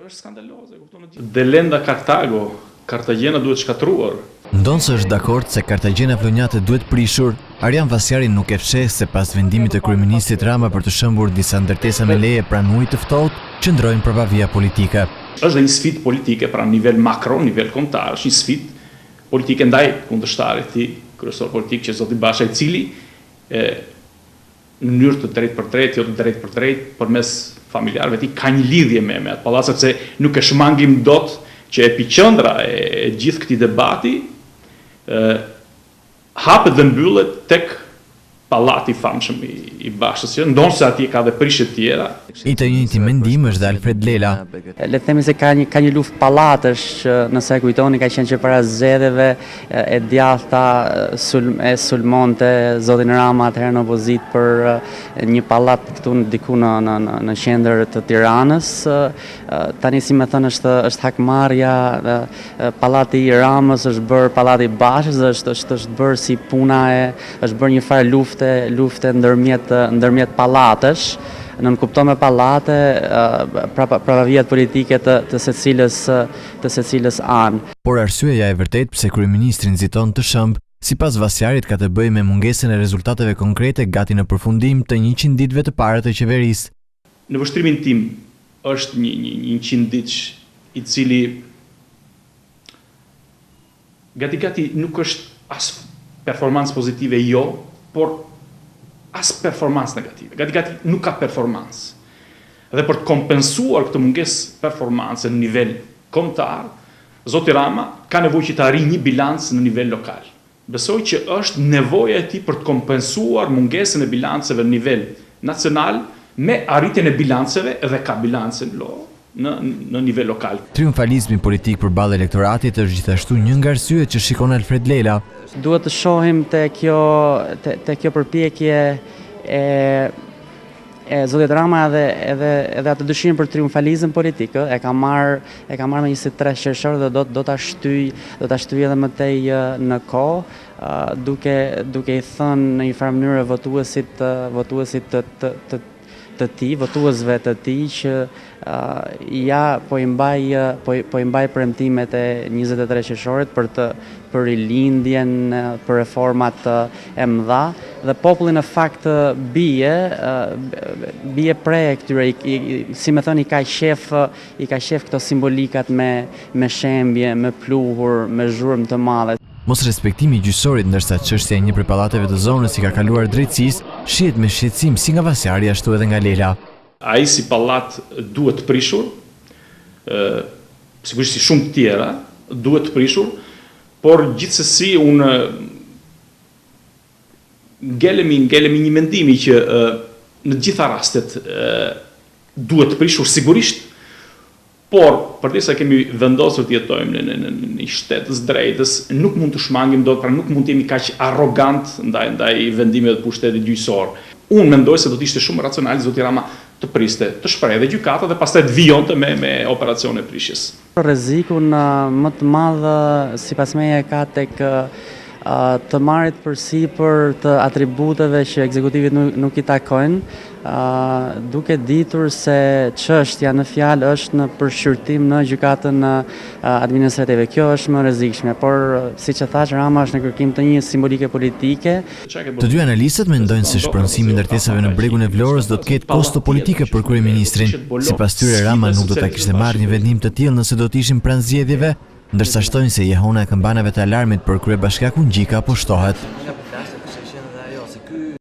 Është skandaloze, kupton? Delenda Kartago, Kartagena duhet shkatruar. Ndonse është dakord se Kartagena Vlonjate duhet prishur, Arjan Vasiari nuk e fsheh se pas vendimit të kryeministit Rama për të shëmbur disa ndërtesa me leje pranë ujit të ftohtë, qëndrojnë probavia politike. Është dhe një sfidë politike pra nivel makro, nivel kombëtar, është një sfidë politike ndaj kundërshtarit të kryesor politik që zoti Basha, i cili në mënyrë të drejtë për drejtë, jo të drejtë për drejtë, përmes familjarëve ti ka një lidhje me atë pallat, sepse nuk e shmangim dot që epiqendra e gjithë këtij debati hapet dhe mbyllet tek pallati i famshëm i Bashës, që ndoshta atje ka dhe prishje të tjera. I të njëjti mendim është dhe Alfred Lela. Le të themi se ka një luftë pallatësh që nëse e kujtoni ka qenë që para zgjedhjeve e djathta sulmonte zotin Rama atëherë në opozit për një pallat këtu diku në qendër të Tiranës. Tani si më thënë është hakmarrja, pallati i Ramës është bërë pallati i Bashës, është bërë si puna është bërë një farë lufte ndërmjet pallatësh. Nënkupton me pallate pravavijat politike të secilës anë. Por arsyeja e vërtet pse kryeministri nxiton të shëmb, sipas Vasiarit ka të bëjë me mungesën e rezultateve konkrete gati në përfundim të 100 ditëve të parë të qeverisë. Në vështrimin tim është një 100 ditësh i cili gati nuk është as performancë pozitive jo, por as performancë negative. Gati nuk ka performancë. Dhe për të kompensuar këtë mungesë performancë në nivel kombëtar, zoti Rama ka nevojë që të arrijë një bilanc në nivel lokal. Besoj që është nevoja e tij për të kompensuar mungesën e bilanceve në nivel nacional me arritjen e bilanceve, dhe ka bilance në nivel lokal. Triumfalizmi politik përballë elektoratit është gjithashtu një nga arsyet që shikon Alfred Lela. Duhet të shohim te kjo përpjekje e zotit Rama edhe atë dëshirën për triumfalizëm politik, e ka marrë me 23 qershor dhe do ta shtyj edhe më tej në kohë, duke i thënë në një farë mënyrë votuesit të tij, votuesve të tij që po i mbaj premtimet e 23 qershorit për rilindjen, për reformat e mëdha, dhe populli në fakt bie prej këtyre, si më thënë, i ka shef këto simbolikat me shembje, me pluhur, me zhurmë të madhe. Mos respektimi i gjyqësorit ndërsa çështja e një prej pallateve të zonës i ka kaluar drejtësisë, shihet me shqetësim si nga Vasiari ashtu edhe nga Lela. Ai si pallat duhet të prishur, sigurisht si shumë të tjera, duhet të prishur, por gjithsesi unë ngelemi një mendimi që në të gjitha rastet duhet të prishur sigurisht, por përdisa kemi vendosur të jetojmë në një shtet të drejtës, nuk mund të shmangim dot, pra nuk mund të jemi kaq arrogant ndaj vendimeve të pushtetit gjyqësor. Unë mendoj se do të ishte shumë racional zoti Rama të priste, të shprehë dhe gjykata dhe pastaj të vijonte me operacione prishjes. Rrezikun më të madh sipas meje ka tek të marrit përsipër të atributeve që ekzekutivit nuk i takojnë, duke ditur se çështja në fjalë është në përshkyrtim në gjykatën administrative. Kjo është më e rrezikshme, por siç e thash, Rama është në kërkim të një simbolike politike. Të dy analistët mendojnë se shpronësimi i ndërtesave në bregun e Vlorës do të ketë kosto politike për kryeministrin. Sipas tyre, Rama nuk do ta kishte marrë një vendim të tillë nëse do të ishin pranë zgjedhjeve, ndërsa shtojnë se jehona e këmbanave të alarmit për kryebashkiakun Gjika po shtohet.